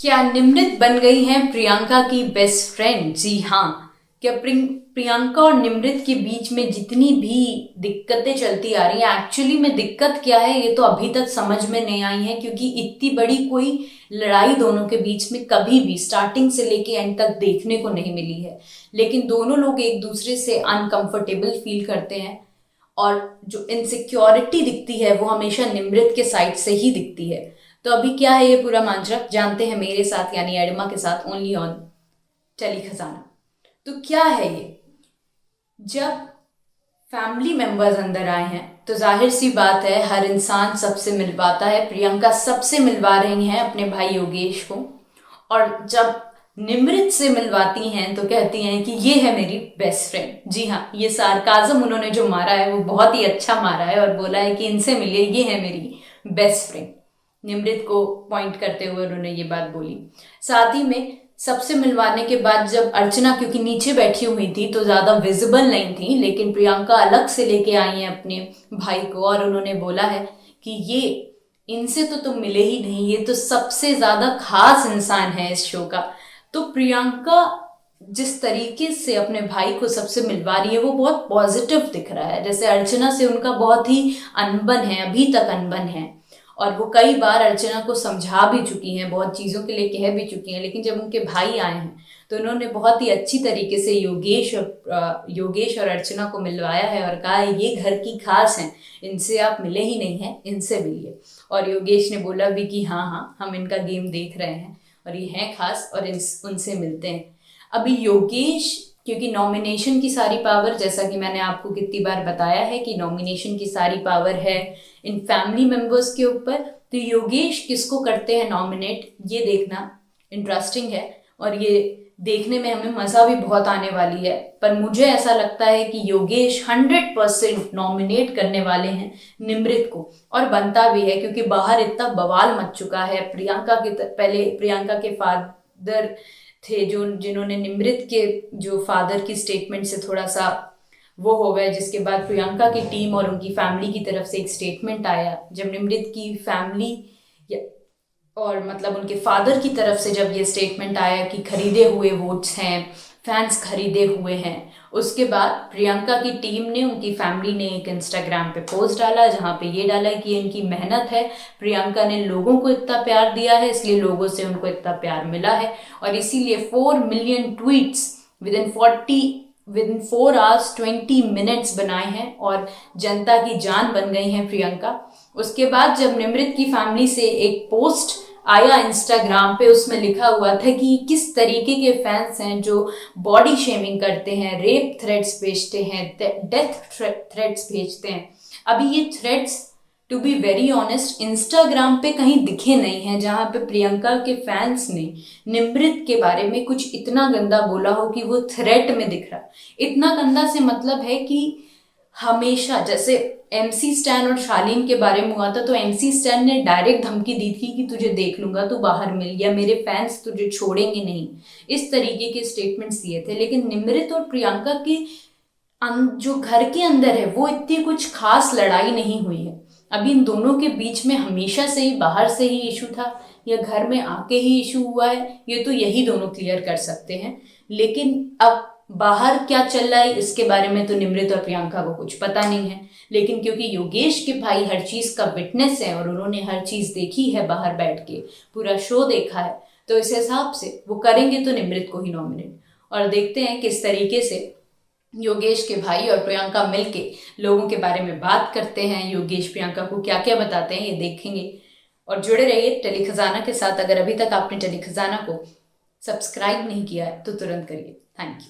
क्या निमृत बन गई हैं प्रियंका की बेस्ट फ्रेंड? जी हाँ। क्या प्रियंका और निमृत के बीच में जितनी भी दिक्कतें चलती आ रही हैं, एक्चुअली में दिक्कत क्या है ये तो अभी तक समझ में नहीं आई है, क्योंकि इतनी बड़ी कोई लड़ाई दोनों के बीच में कभी भी स्टार्टिंग से लेके एंड तक देखने को नहीं मिली है। लेकिन दोनों लोग एक दूसरे से अनकंफर्टेबल फील करते हैं, और जो इनसिक्योरिटी दिखती है वो हमेशा निमृत के साइड से ही दिखती है। तो अभी क्या है ये पूरा मांजरा, जानते हैं मेरे साथ यानी एडमा के साथ, ओनली ऑन टेली खजाना। तो क्या है ये, जब फैमिली मेंबर्स अंदर आए हैं तो जाहिर सी बात है हर इंसान सबसे मिलवाता है। प्रियंका सबसे मिलवा रही हैं अपने भाई योगेश को, और जब निमृत से मिलवाती हैं तो कहती हैं कि ये है मेरी बेस्ट फ्रेंड। जी हाँ, ये सार्काज्म उन्होंने जो मारा है वो बहुत ही अच्छा मारा है, और बोला है कि इनसे मिलिए, ये है मेरी बेस्ट फ्रेंड। निमृत को पॉइंट करते हुए उन्होंने ये बात बोली। साथ ही में सबसे मिलवाने के बाद जब अर्चना, क्योंकि नीचे बैठी हुई थी तो ज्यादा विजिबल नहीं थी, लेकिन प्रियंका अलग से लेके आई है अपने भाई को, और उन्होंने बोला है कि ये इनसे तो तुम मिले ही नहीं, ये तो सबसे ज्यादा खास इंसान है इस शो का। तो प्रियंका जिस तरीके से अपने भाई को सबसे मिलवा रही है वो बहुत पॉजिटिव दिख रहा है। जैसे अर्चना से उनका बहुत ही अनबन है, अभी तक अनबन है, और वो कई बार अर्चना को समझा भी चुकी हैं, बहुत चीज़ों के लिए कह भी चुकी हैं। लेकिन जब उनके भाई आए हैं तो उन्होंने बहुत ही अच्छी तरीके से योगेश और अर्चना को मिलवाया है, और कहा है ये घर की खास हैं, इनसे आप मिले ही नहीं हैं, इनसे मिलिए। और योगेश ने बोला भी कि हाँ हाँ हम इनका गेम देख रहे हैं और ये हैं खास, और उनसे मिलते हैं। अभी योगेश, क्योंकि नॉमिनेशन की सारी पावर, जैसा कि मैंने आपको कितनी बार बताया है कि नॉमिनेशन की सारी पावर है इन फैमिली मेंबर्स के ऊपर, तो योगेश किसको करते हैं नॉमिनेट, ये देखना इंटरेस्टिंग है, और ये देखने में हमें मज़ा भी बहुत आने वाली है। पर मुझे ऐसा लगता है कि योगेश 100% नॉमिनेट करने वाले हैं निमृत को, और बनता भी है, क्योंकि बाहर इतना बवाल मच चुका है। पहले प्रियंका के फादर थे जिन्होंने निमृत के जो फादर की स्टेटमेंट से थोड़ा सा वो हो गए, जिसके बाद प्रियंका की टीम और उनकी फैमिली की तरफ से एक स्टेटमेंट आया। जब निमृत की फैमिली और मतलब उनके फादर की तरफ से जब ये स्टेटमेंट आया कि खरीदे हुए वोट्स हैं, फैंस खरीदे हुए हैं, उसके बाद प्रियंका की टीम ने, उनकी फैमिली ने एक इंस्टाग्राम पे पोस्ट डाला जहाँ पे ये डाला कि इनकी मेहनत है, प्रियंका ने लोगों को इतना प्यार दिया है इसलिए लोगों से उनको इतना प्यार मिला है, और इसीलिए 4 million tweets with in 4 hours 20 minutes बनाए हैं, और जनता की जान बन गई हैं प्रियंका। उसके बाद जब निमृत की फैमिली से एक पोस्ट आया इंस्टाग्राम पे, उसमें लिखा हुआ था कि किस तरीके के फैंस हैं जो बॉडी शेमिंग करते हैं, रेप थ्रेड्स भेजते हैं, डेथ थ्रेड्स भेजते हैं। अभी ये threads to be very honest Instagram पे कहीं दिखे नहीं हैं जहाँ पे प्रियंका के फैंस ने निमृत के बारे में कुछ इतना गंदा बोला हो कि वो थ्रेट में दिख रहा। इतना गंदा से मतलब है कि हमेशा, जैसे MC स्टैन और शालीन के बारे में हुआ था, तो MC स्टैन ने डायरेक्ट धमकी दी थी कि तुझे देख लूंगा, तू बाहर मिल, या मेरे फैंस तुझे छोड़ेंगे नहीं, इस तरीके के स्टेटमेंट्स दिए थे। लेकिन निमृत और प्रियंका की जो घर के अंदर है वो इतनी कुछ खास लड़ाई नहीं हुई है। अभी इन दोनों के बीच में हमेशा से ही बाहर से ही इशू था या घर में आके ही इशू हुआ है, ये तो यही दोनों क्लियर कर सकते हैं। लेकिन अब बाहर क्या चल रहा है इसके बारे में तो निमृत और प्रियंका को कुछ पता नहीं है। लेकिन क्योंकि योगेश के भाई हर चीज का विटनेस है और उन्होंने हर चीज देखी है, बाहर बैठ के पूरा शो देखा है, तो इस हिसाब से वो करेंगे तो निमृत को ही नॉमिनेट। और देखते हैं किस तरीके से योगेश के भाई और प्रियंका मिलके लोगों के बारे में बात करते हैं, योगेश प्रियंका को क्या क्या बताते हैं, ये देखेंगे। और जुड़े रहिए टेली खजाना के साथ। अगर अभी तक आपने टेली खजाना को सब्सक्राइब नहीं किया है तो तुरंत करिए। Thank you.